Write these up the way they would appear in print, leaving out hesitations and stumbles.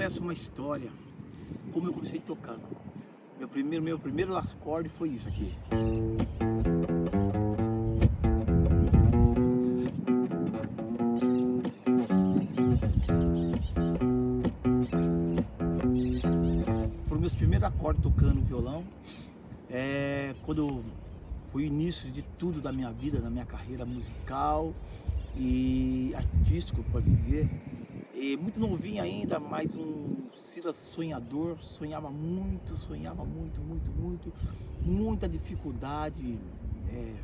começa uma história, como eu comecei tocando. Meu primeiro acorde foi isso aqui. Foram meus primeiros acordes tocando violão. Quando foi o início de tudo da minha vida, da minha carreira musical e artístico, pode dizer. E muito novinho ainda, mas um Silas sonhador, sonhava muito, muita dificuldade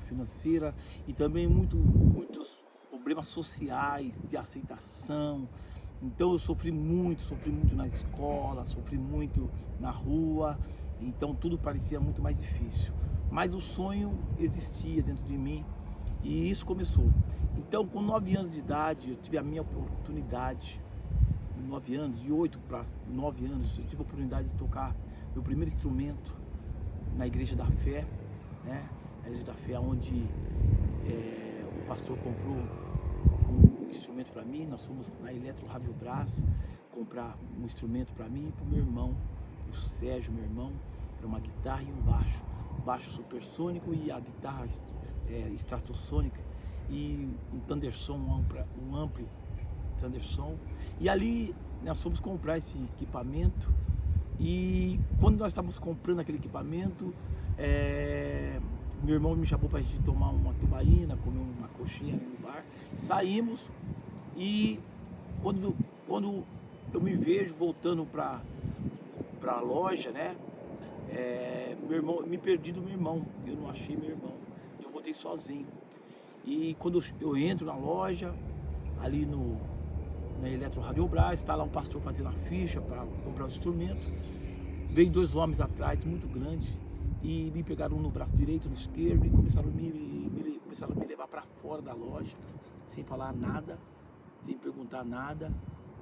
financeira e também muitos problemas sociais de aceitação. Então eu sofri muito na escola, sofri muito na rua, então tudo parecia muito mais difícil. Mas o sonho existia dentro de mim e isso começou. Então, com 9 anos de idade, eu tive a minha oportunidade, 9 anos, de 8 para 9 anos, eu tive a oportunidade de tocar meu primeiro instrumento na Igreja da Fé, né? A Igreja da Fé, onde o pastor comprou um instrumento para mim. Nós fomos na Eletro Rádio Brás comprar um instrumento para mim e para o meu irmão, o Sérgio, meu irmão. Era uma guitarra e um baixo supersônico e a guitarra estratosônica e um Thundersom, um ampli Thundersom. E ali nós fomos comprar esse equipamento e quando nós estávamos comprando aquele equipamento, meu irmão me chamou para a gente tomar uma tubaína, comer uma coxinha no bar. Saímos e quando eu me vejo voltando para a loja, né? Meu irmão, me perdi do meu irmão, eu não achei meu irmão, eu voltei sozinho. E quando eu entro na loja, ali na Eletro Rádio Brás, está lá um pastor fazendo a ficha para comprar os instrumentos. Veio 2 homens atrás, muito grandes, e me pegaram um no braço direito, no esquerdo, e começaram a me levar para fora da loja, sem falar nada, sem perguntar nada.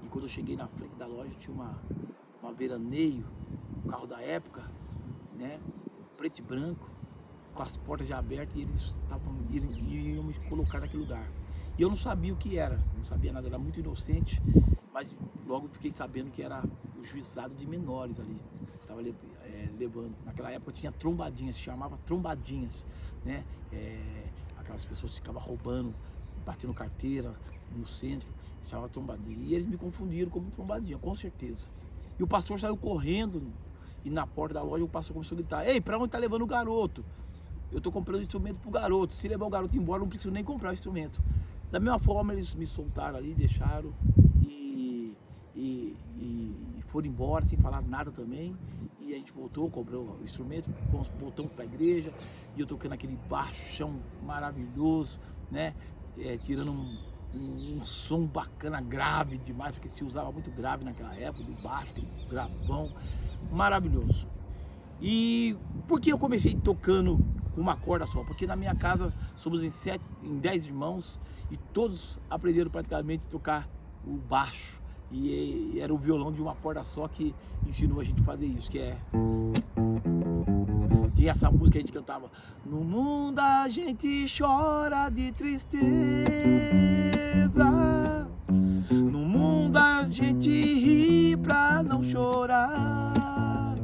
E quando eu cheguei na frente da loja, tinha uma veraneio, um carro da época, né, preto e branco, com as portas já abertas, e eles iam me colocar naquele lugar. E eu não sabia o que era, não sabia nada, era muito inocente, mas logo fiquei sabendo que era o juizado de menores ali, estava levando. Naquela época tinha trombadinhas, se chamava trombadinhas, né? Aquelas pessoas que ficavam roubando, batendo carteira no centro, se chamava trombadinha. E eles me confundiram como trombadinha, com certeza. E o pastor saiu correndo, e na porta da loja o pastor começou a gritar: "Ei, para onde tá levando o garoto? Eu estou comprando instrumento pro garoto, se levar o garoto embora, não preciso nem comprar o instrumento." Da mesma forma, eles me soltaram ali, deixaram e foram embora sem falar nada também. E a gente voltou, comprou o instrumento, voltamos para a igreja e eu tocando aquele baixão maravilhoso, né? Tirando um som bacana, grave demais, porque se usava muito grave naquela época, de baixo, gravão, maravilhoso. E por que eu comecei tocando com uma corda só? Porque na minha casa somos em 10 irmãos e todos aprenderam praticamente a tocar o baixo. E era o violão de uma corda só que ensinou a gente a fazer isso, tinha essa música que a gente cantava: "No mundo a gente chora de tristeza, no mundo a gente ri pra não chorar."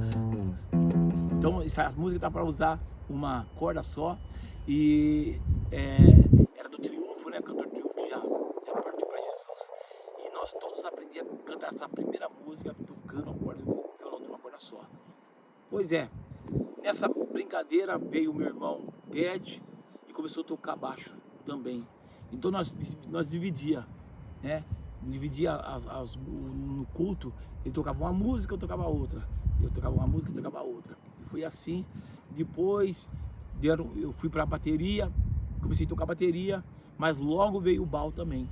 Então essa música dá para usar uma corda só e era do Triunfo, né? Cantor Triunfo que já partiu para Jesus. E nós todos aprendíamos a cantar essa primeira música tocando a corda do violão de uma corda só. Pois é, nessa brincadeira veio o meu irmão Ted e começou a tocar baixo também. Então nós dividia, né? No culto, ele tocava uma música, eu tocava outra. Eu tocava uma música, eu tocava outra. E foi assim. Depois eu fui para a bateria, comecei a tocar bateria, mas logo veio o Bal também.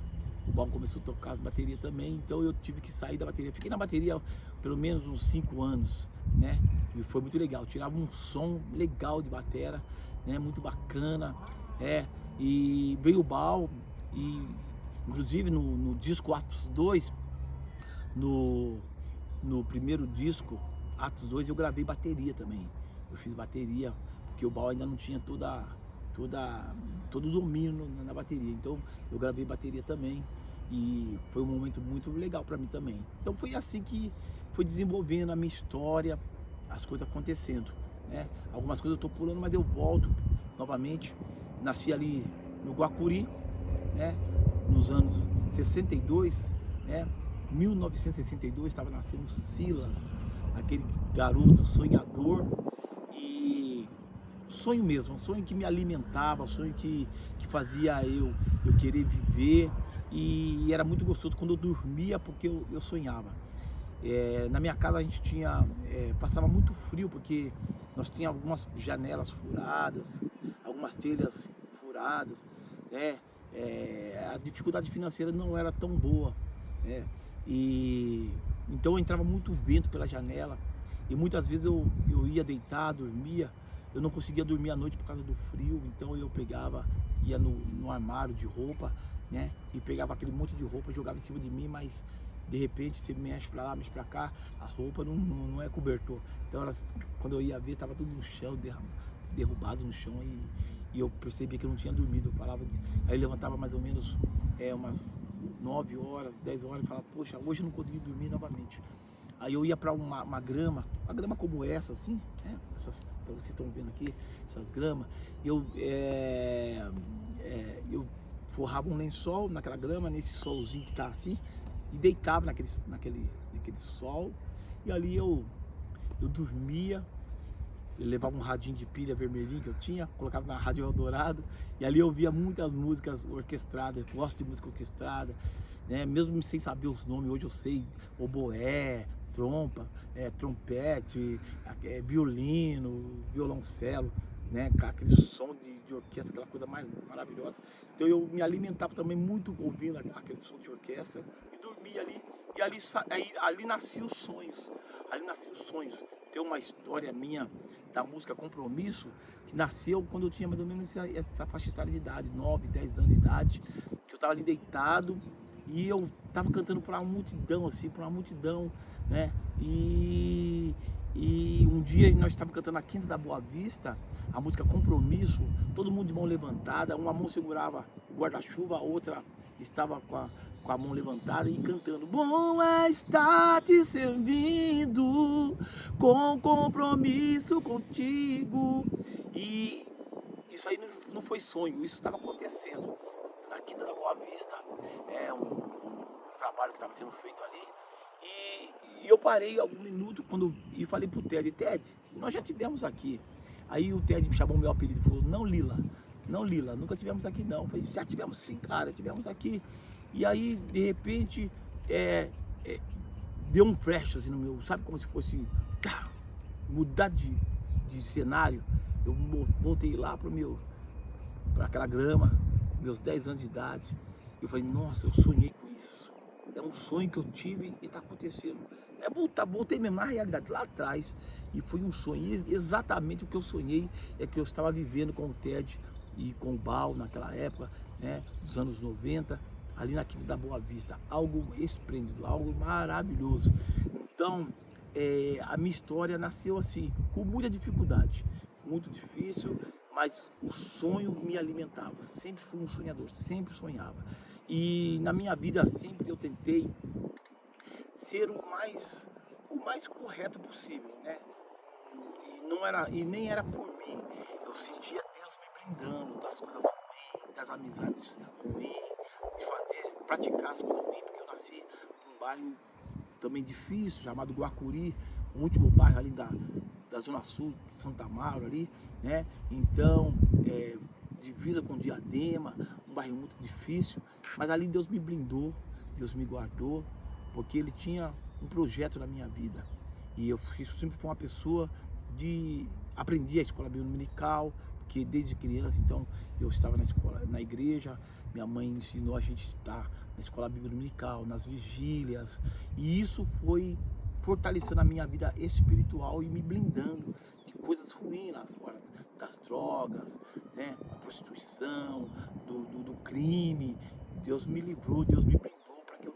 O Bal começou a tocar bateria também, então eu tive que sair da bateria. Fiquei na bateria pelo menos uns 5 anos, né? E foi muito legal, tirava um som legal de batera, né? Muito bacana, e veio o Bal, e inclusive no disco Atos 2, no primeiro disco Atos 2, eu gravei bateria também. Eu fiz bateria, porque o Bal ainda não tinha todo o domínio na bateria. Então eu gravei bateria também e foi um momento muito legal para mim também. Então foi assim que foi desenvolvendo a minha história, as coisas acontecendo, né? Algumas coisas eu estou pulando, mas eu volto novamente. Nasci ali no Guacuri, né? Nos anos 62, né? 1962, estava nascendo o Silas, aquele garoto sonhador e sonho mesmo, um sonho que me alimentava, um sonho que fazia eu querer viver, e era muito gostoso quando eu dormia porque eu sonhava. Na minha casa a gente passava muito frio porque nós tínhamos algumas janelas furadas, algumas telhas furadas, né? A dificuldade financeira não era tão boa, né? E então entrava muito vento pela janela e muitas vezes eu ia deitar, dormia, eu não conseguia dormir à noite por causa do frio, então eu pegava, ia no armário de roupa, né? E pegava aquele monte de roupa, jogava em cima de mim, mas de repente você mexe pra lá, mexe pra cá, a roupa não é cobertor. Então quando eu ia ver, tava tudo no chão, derrubado no chão, e eu percebia que eu não tinha dormido. Aí eu levantava mais ou menos umas 9 horas, 10 horas e falava, poxa, hoje eu não consegui dormir novamente. Aí eu ia para uma grama como essa, assim, né? Essas, então, vocês estão vendo aqui, essas gramas. Eu forrava um lençol naquela grama, nesse solzinho que tá assim, e deitava naquele sol. E ali eu dormia. Eu levava um radinho de pilha vermelhinho que eu tinha, colocava na Rádio Eldorado, e ali eu ouvia muitas músicas orquestradas. Eu gosto de música orquestrada, né? Mesmo sem saber os nomes, hoje eu sei oboé, trompa, trompete, violino, violoncelo, né? Aquele som de orquestra, aquela coisa mais maravilhosa. Então eu me alimentava também muito ouvindo aquele som de orquestra e dormia ali. E ali nasciam os sonhos, ali nasciam os sonhos. Tem uma história minha da música Compromisso, que nasceu quando eu tinha mais ou menos essa faixa etária de idade, 9, 10 anos de idade, que eu estava ali deitado e eu estava cantando para uma multidão, assim, para uma multidão, né? E um dia nós estávamos cantando na Quinta da Boa Vista, a música Compromisso, todo mundo de mão levantada, uma mão segurava o guarda-chuva, a outra estava com a mão levantada e cantando: bom é estar te servindo, com compromisso contigo. E isso aí não foi sonho, isso estava acontecendo na Quinta da Boa Vista. Um trabalho que estava sendo feito ali. E eu parei algum minuto e falei pro Ted: Ted, nós já tivemos aqui. Aí o Ted chamou meu apelido e falou: não, Lila, nunca tivemos aqui não. Eu falei: já tivemos sim, cara, tivemos aqui. E aí, de repente, deu um flash assim no meu, sabe, como se fosse mudar de cenário. Eu voltei lá para aquela grama, meus 10 anos de idade. Eu falei: nossa, eu sonhei com isso. É um sonho que eu tive e está acontecendo. Voltei mesmo na realidade, lá atrás, e foi um sonho. E exatamente o que eu sonhei é que eu estava vivendo com o Ted e com o Bal naquela época, né, dos anos 90, ali na Quinta da Boa Vista. Algo esplêndido, algo maravilhoso. Então, a minha história nasceu assim, com muita dificuldade, muito difícil, mas o sonho me alimentava. Sempre fui um sonhador, sempre sonhava. E na minha vida sempre eu tentei ser o mais correto possível, né? E nem era por mim. Eu sentia Deus me blindando das coisas ruins, das amizades ruins, de praticar as coisas ruins, porque eu nasci num bairro também difícil, chamado Guacuri, o último bairro ali da Zona Sul, Santa Amaro ali, né? Então, divisa com Diadema, um bairro muito difícil, mas ali Deus me blindou, Deus me guardou, porque Ele tinha um projeto na minha vida. E eu sempre fui uma pessoa aprendi a escola bíblica dominical, porque desde criança, então, eu estava na igreja, minha mãe ensinou a gente a estar na escola bíblica dominical, nas vigílias, e isso foi fortalecendo a minha vida espiritual e me blindando de coisas ruins lá fora, das drogas, né, da prostituição, do crime. Deus me livrou, Deus me blindou para que eu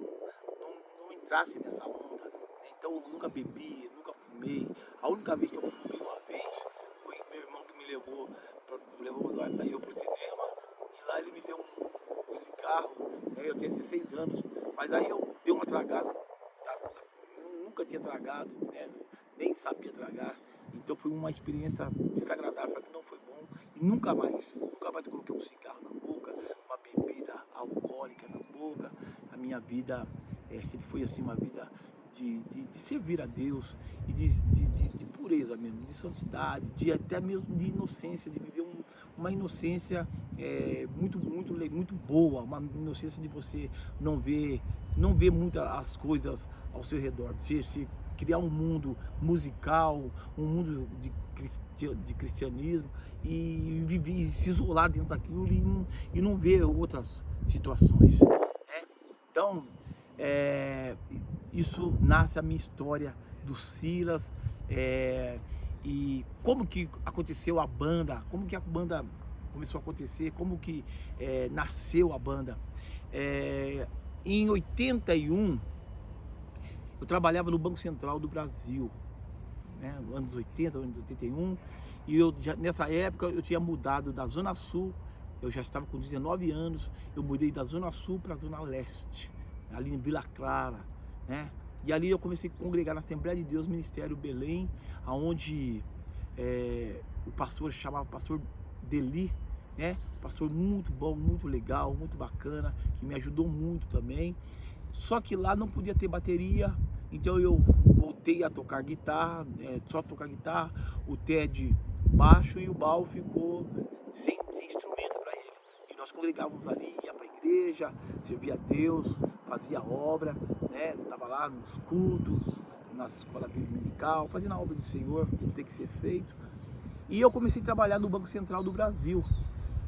não entrasse nessa onda. Então eu nunca bebi, nunca fumei. A única vez que eu fumei uma vez foi meu irmão que me levou eu pro cinema, e lá ele me deu um cigarro, né? Eu tinha 16 anos, mas aí eu dei uma tragada, tinha tragado, né? Nem sabia tragar. Então foi uma experiência desagradável, para mim não foi bom. E nunca mais coloquei um cigarro na boca, uma bebida alcoólica na boca. A minha vida sempre foi assim, uma vida de servir a Deus e de pureza mesmo, de santidade, de até mesmo de inocência, de viver uma inocência muito boa, uma inocência de você não ver muitas as coisas ao seu redor, de criar um mundo musical, um mundo de cristianismo e viver, se isolar dentro daquilo e não ver outras situações, né? Então, isso nasce a minha história do Silas, e como que aconteceu a banda, como que a banda começou a acontecer, como que nasceu a banda. Em 81, eu trabalhava no Banco Central do Brasil, né, anos 80, anos 81, e nessa época eu tinha mudado da Zona Sul, eu já estava com 19 anos, eu mudei da Zona Sul para a Zona Leste, ali em Vila Clara, né? E ali eu comecei a congregar na Assembleia de Deus, Ministério Belém, onde o pastor chamava Pastor Deli, né? Pastor muito bom, muito legal, muito bacana, que me ajudou muito também. Só que lá não podia ter bateria, então eu voltei a tocar guitarra, só tocar guitarra, o Ted baixo e o Bal ficou sem instrumento para ele. E nós congregávamos ali, ia para a igreja, servia a Deus, fazia obra, né? Estava lá nos cultos, na escola dominical, fazendo a obra do Senhor, como tem que ser feito. E eu comecei a trabalhar no Banco Central do Brasil.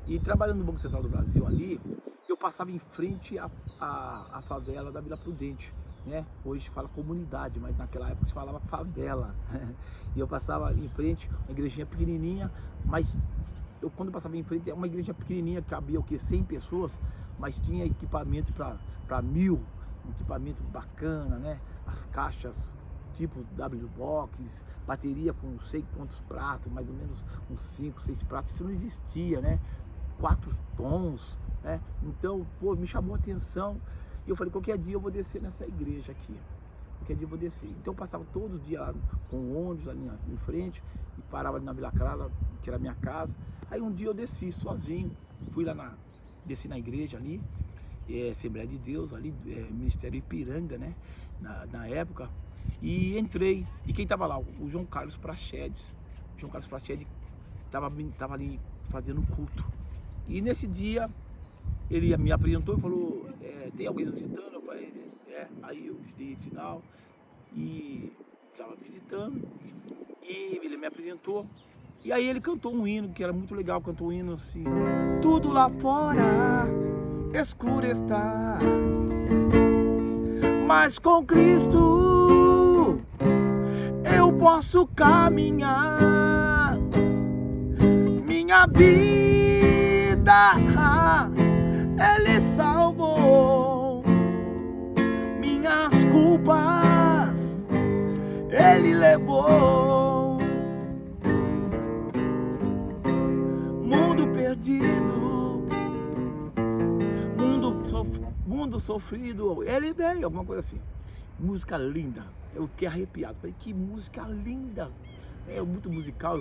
E trabalhando no Banco Central do Brasil ali, eu passava em frente à favela da Vila Prudente, né? Hoje fala comunidade, mas naquela época se falava favela. E eu passava em frente, uma igrejinha pequenininha, mas quando eu passava em frente, é uma igreja pequenininha, cabia o quê? 100 pessoas, mas tinha equipamento para 1000, um equipamento bacana, né? As caixas tipo W-Box, bateria com não sei quantos pratos, mais ou menos uns 5, 6 pratos, isso não existia, né? 4 tons, né? Então, pô, me chamou a atenção e eu falei, qualquer dia eu vou descer nessa igreja aqui, qualquer dia eu vou descer. Então eu passava todos os dias lá com o ônibus ali em frente e parava ali na Vila Clara, que era a minha casa. Aí um dia eu desci sozinho, fui lá desci na igreja ali, Assembleia de Deus ali, Ministério Ipiranga, né? Na época, e entrei, e quem estava lá? O João Carlos Prachedes. O João Carlos Prachedes estava ali fazendo culto. E nesse dia, ele me apresentou e falou, tem alguém visitando? Eu falei, aí eu dei sinal, e estava visitando, e ele me apresentou. E aí ele cantou um hino, que era muito legal, cantou um hino assim, tudo lá fora escuro está, mas com Cristo eu posso caminhar, minha vida Ele salvou, minhas culpas Ele levou, mundo perdido, mundo sofrido, Ele veio, alguma coisa assim. Música linda, eu fiquei arrepiado, falei, que música linda, muito musical,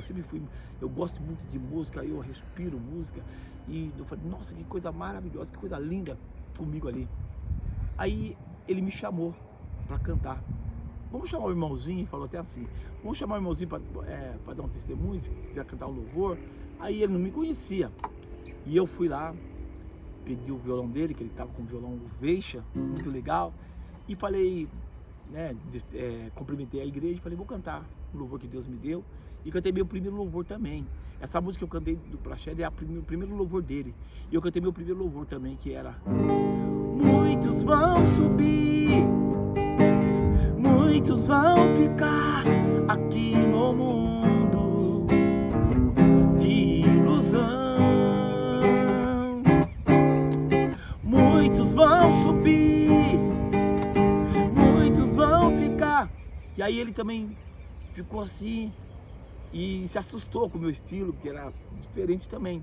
eu gosto muito de música, eu respiro música, e eu falei, nossa, que coisa maravilhosa, que coisa linda comigo ali. Aí ele me chamou para cantar, vamos chamar o irmãozinho, falou até assim, vamos chamar o irmãozinho para dar um testemunho, se quiser cantar um louvor. Aí ele não me conhecia, e eu fui lá, pedi o violão dele, que ele estava com um violão Veixa, muito legal, e falei, né, cumprimentei a igreja e falei, vou cantar o louvor que Deus me deu, e cantei meu primeiro louvor também. Essa música que eu cantei do Praxedes é o primeiro louvor dele, e eu cantei meu primeiro louvor também, que era muitos vão subir, muitos vão ficar aqui no mundo de ilusão, muitos vão subir, muitos vão ficar. E aí ele também ficou assim e se assustou com o meu estilo, que era diferente também.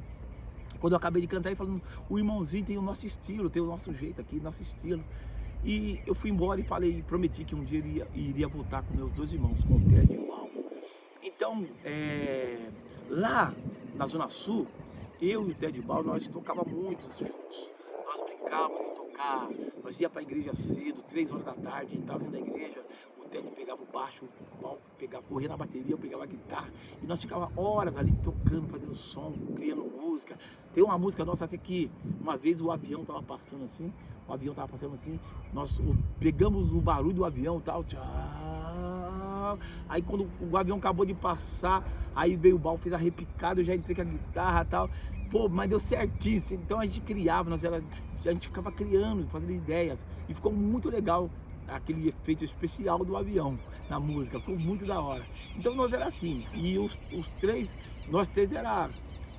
Quando eu acabei de cantar, ele falando, o irmãozinho tem o nosso estilo, tem o nosso jeito aqui, nosso estilo. E eu fui embora e falei, prometi que um dia iria voltar com meus dois irmãos, com o Ted e o Al. Então, lá na Zona Sul, eu e o Ted Bal, nós tocávamos muito juntos. Nós brincávamos de tocar, nós ia para a igreja cedo, 3 horas da tarde, entrava dentro da igreja, o Ted pegava o baixo, o Bal corria na bateria, eu pegava a guitarra, e nós ficávamos horas ali tocando, fazendo som, criando música. Tem uma música nossa até que uma vez o avião estava passando assim, nós pegamos o barulho do avião e tal, tchau. Aí quando o avião acabou de passar, aí veio o Bal, fez a repicada, eu já entrei com a guitarra e tal. Pô, mas deu certíssimo. Então a gente criava, a gente ficava criando, fazendo ideias. E ficou muito legal aquele efeito especial do avião na música, ficou muito da hora. Então nós era assim, e nós três era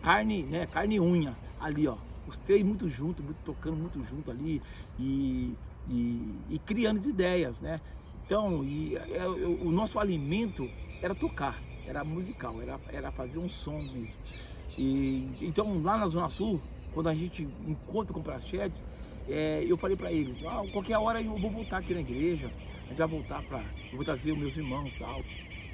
carne, né, carne e unha ali, ó. Os três muito juntos, tocando muito junto ali e criando as ideias, né? Então, o nosso alimento era tocar, era musical, era fazer um som mesmo. Então, lá na Zona Sul, quando a gente encontra com o Praxedes, eu falei para eles, qualquer hora eu vou voltar aqui na igreja, a gente vai voltar eu vou trazer os meus irmãos e tal.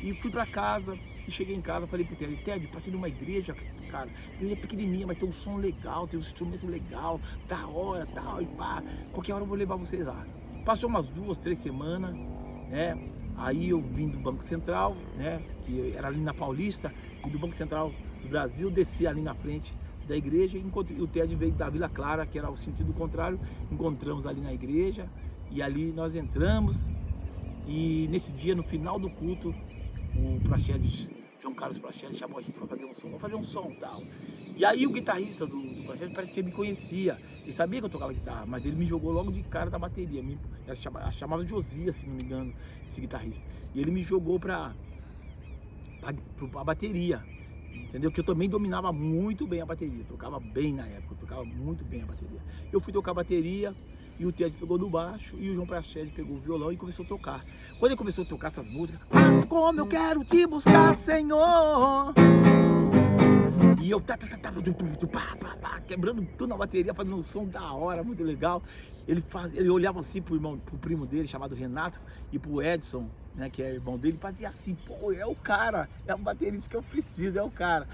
E fui para casa, e cheguei em casa, falei pro Ted, passei numa igreja, cara, a igreja é pequenininha, mas tem um som legal, tem um instrumento legal, da hora, tal, e pá, qualquer hora eu vou levar vocês lá. Passou umas 2, 3 semanas, né? Aí eu vim do Banco Central, né? Que era ali na Paulista, e do Banco Central do Brasil, desci ali na frente da igreja, e o Ted veio da Vila Clara, que era o sentido contrário, encontramos ali na igreja, e ali nós entramos, e nesse dia, no final do culto, o Praxedes, João Carlos Praxedes, chamou a gente para fazer um som, vamos fazer um som e tal. E aí o guitarrista do Praxedes parece que ele me conhecia, ele sabia que eu tocava guitarra, mas ele me jogou logo de cara da bateria, chamava Josias, se não me engano, esse guitarrista. E ele me jogou para a bateria, entendeu? Que eu também dominava muito bem a bateria, tocava bem na época, eu tocava muito bem a bateria. Eu fui tocar a bateria, e o Ted pegou no baixo, e o João Praxedes pegou o violão e começou a tocar. Quando ele começou a tocar essas músicas, como eu quero te buscar, Senhor, e eu quebrando tudo na bateria, fazendo um som da hora, muito legal. Ele olhava assim pro primo dele, chamado Renato, e pro Edson, né, que é irmão dele, fazia assim, pô, é o cara, é o baterista que eu preciso, é o cara.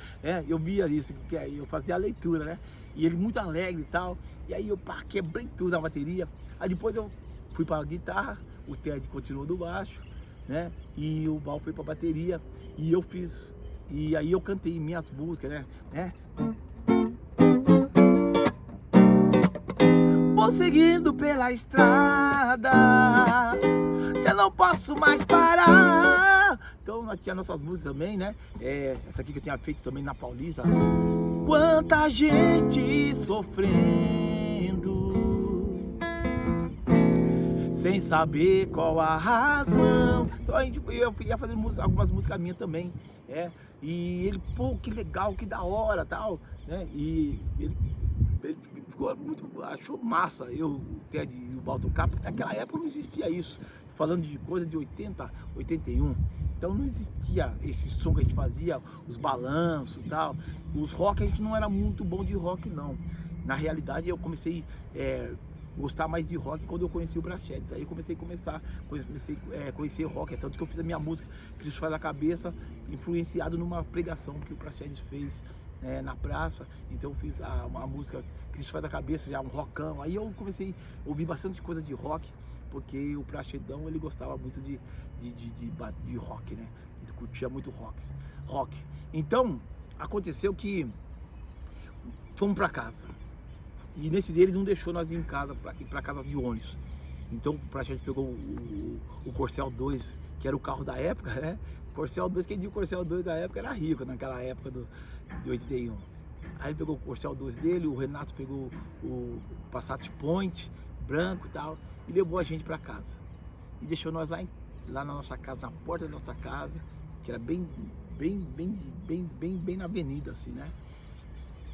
Eu via isso, porque aí eu fazia a leitura, né? E ele muito alegre e tal, e aí eu quebrei tudo na bateria. Aí depois eu fui para a guitarra, o Ted continuou do baixo, né? E o Bal foi para a bateria, e aí eu cantei minhas músicas, né? Vou seguindo pela estrada, eu não posso mais parar. Então nós tínhamos nossas músicas também, né? Essa aqui que eu tinha feito também na Paulista. Quanta gente sofrendo, sem saber qual a razão. Então eu ia fazer algumas músicas minhas também, e ele, pô, que legal, que da hora, tal, né? E ele ficou achou massa o Ted e o Bal tocar, porque naquela época não existia isso. Tô falando de coisa de 80, 81. Então não existia esse som que a gente fazia, os balanços e tal. Os rock, a gente não era muito bom de rock, não. Na realidade, eu comecei a gostar mais de rock quando eu conheci o Praxedes. Aí eu comecei a conhecer rock, tanto que eu fiz a minha música Cristo Faz a Cabeça, influenciado numa pregação que o Praxedes fez na praça. Então eu fiz uma música Cristo Faz a Cabeça, já um rockão. Aí eu comecei a ouvir bastante coisa de rock, porque o Praxedão, ele gostava muito de rock, né? Ele curtia muito rock. Então, aconteceu que fomos para casa. E nesse dia eles não deixou nós ir em casa, ir para casa de ônibus. Então o Praxedes pegou o Corcel 2, que era o carro da época, né? Corcel 2, quem tinha o Corcel 2 da época era rico, naquela época de 81. Aí ele pegou o Corcel 2 dele, o Renato pegou o Passat Point, branco e tal, e levou a gente para casa. E deixou nós lá na nossa casa, na porta da nossa casa, que era bem na avenida, assim, né?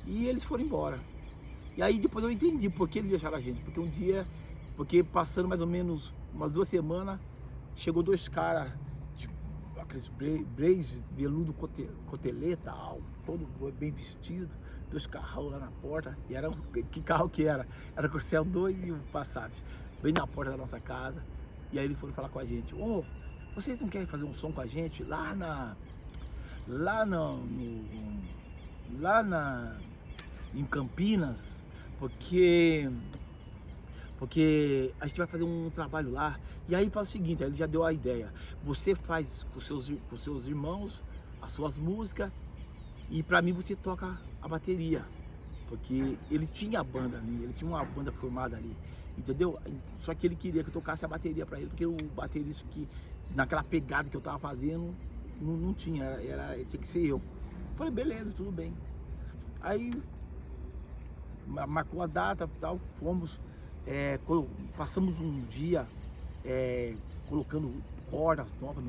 E eles foram embora. E aí depois eu entendi por que eles deixaram a gente, porque passando mais ou menos umas 2 semanas, chegou 2 caras, tipo, aqueles brace, veludo, cotelê, tal, todo bem vestido, 2 carrão lá na porta, e era, que carro que era? Era o Corcel 2 e o Passat, bem na porta da nossa casa. E aí eles foram falar com a gente: ô, vocês não querem fazer um som com a gente lá em Campinas? Porque a gente vai fazer um trabalho lá. E aí faz o seguinte, aí ele já deu a ideia: você faz com seus irmãos as suas músicas, e pra mim você toca a bateria. Porque ele tinha a banda ali, ele tinha uma banda formada ali, entendeu? Só que ele queria que eu tocasse a bateria pra ele, porque o baterista, que naquela pegada que eu tava fazendo, não tinha, tinha que ser eu. Falei, beleza, tudo bem. Aí marcou a data e tal, fomos, passamos um dia colocando cordas novas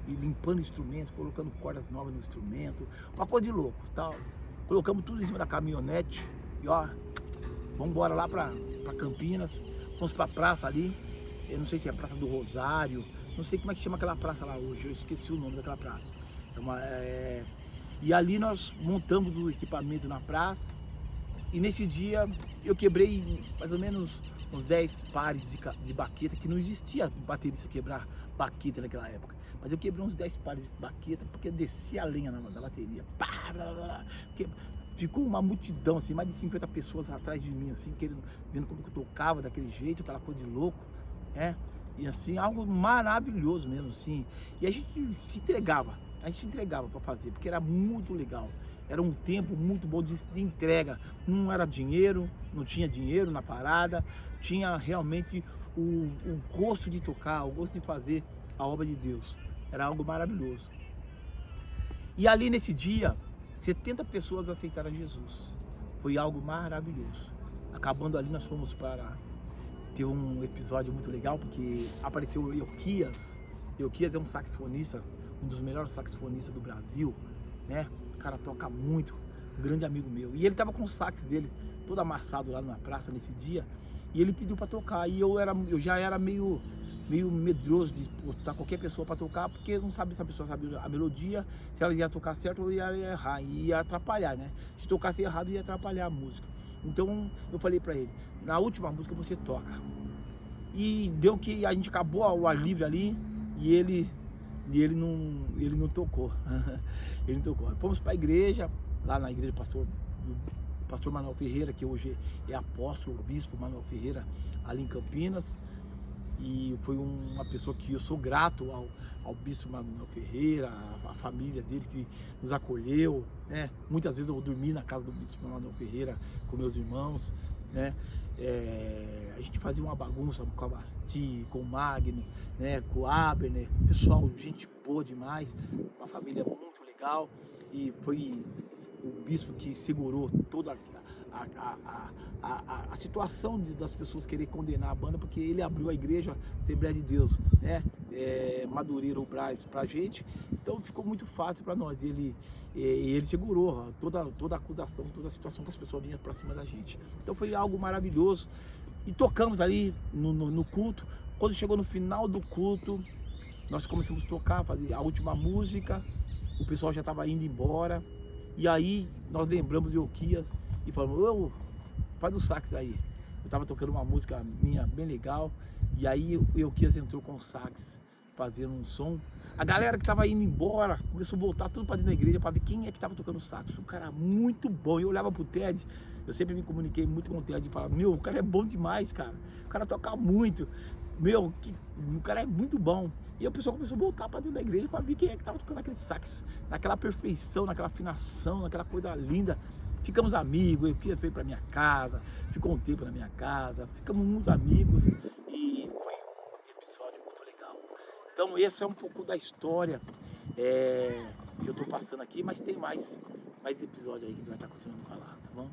e limpando instrumentos, colocando cordas novas no instrumento, uma coisa de louco, tal. Colocamos tudo em cima da caminhonete e ó, vamos embora lá pra Campinas. Fomos pra praça ali, eu não sei se é a Praça do Rosário, não sei como é que chama aquela praça lá hoje, eu esqueci o nome daquela praça. E ali nós montamos o equipamento na praça, e nesse dia eu quebrei mais ou menos uns 10 pares de baqueta, que não existia baterista quebrar baqueta naquela época. Mas eu quebrei uns 10 pares de baqueta, porque descia a lenha da bateria. Ficou uma multidão, assim, mais de 50 pessoas atrás de mim, assim, vendo como eu tocava daquele jeito, aquela coisa de louco, e assim, algo maravilhoso mesmo, assim. E a gente se entregava para fazer, porque era muito legal. Era um tempo muito bom de entrega. Não era dinheiro, não tinha dinheiro na parada, tinha realmente o gosto de tocar, o gosto de fazer a obra de Deus. Era algo maravilhoso. E ali nesse dia, 70 pessoas aceitaram Jesus. Foi algo maravilhoso. Acabando ali, nós fomos para ter um episódio muito legal, porque apareceu o Euquias. Euquias é um saxofonista, um dos melhores saxofonistas do Brasil, né? O cara toca muito, um grande amigo meu. E ele tava com o sax dele todo amassado lá na praça nesse dia, e ele pediu para tocar. E eu já era meio medroso de botar qualquer pessoa para tocar, porque não sabe se a pessoa sabia a melodia, se ela ia tocar certo ou ia errar, ia atrapalhar, né? Se tocasse errado, ia atrapalhar a música. Então eu falei para ele: na última música você toca. E deu que a gente acabou o ar livre ali, e ele não tocou. Ele não tocou. Fomos para a igreja, lá na igreja do pastor Manuel Ferreira, que hoje é apóstolo, o bispo Manuel Ferreira, ali em Campinas. E foi uma pessoa que eu sou grato ao bispo Manuel Ferreira, a família dele que nos acolheu, né? Muitas vezes eu dormi na casa do bispo Manuel Ferreira com meus irmãos, né? A gente fazia uma bagunça com a Basti, com o Magno, né? Com o Abner, pessoal, gente boa demais, uma família muito legal. E foi o bispo que segurou toda a situação das pessoas querer condenar a banda, porque ele abriu a igreja Assembleia de Deus, né? Madureira, o Brás, pra gente. Então ficou muito fácil para nós. Ele segurou toda a acusação, toda a situação que as pessoas vinham para cima da gente. Então foi algo maravilhoso. E tocamos ali no culto. Quando chegou no final do culto, nós começamos a tocar, fazer a última música. O pessoal já estava indo embora. E aí nós lembramos de Euquias e falamos: faz o sax aí. Eu estava tocando uma música minha bem legal, e aí o Euquias entrou com o sax, fazendo um som. A galera que estava indo embora começou a voltar tudo para dentro da igreja para ver quem é que estava tocando sax. Um cara muito bom. Eu olhava pro Ted, eu sempre me comuniquei muito com o Ted e falava: meu, o cara é bom demais, cara. O cara toca muito. Meu, o cara é muito bom. E a pessoa começou a voltar para dentro da igreja para ver quem é que estava tocando aquele sax, naquela perfeição, naquela afinação, naquela coisa linda. Ficamos amigos, eu veio para minha casa, ficou um tempo na minha casa, ficamos muito amigos e foi um episódio muito legal. Então esse é um pouco da história que eu estou passando aqui, mas tem mais episódio aí que vai estar continuando a falar, tá bom?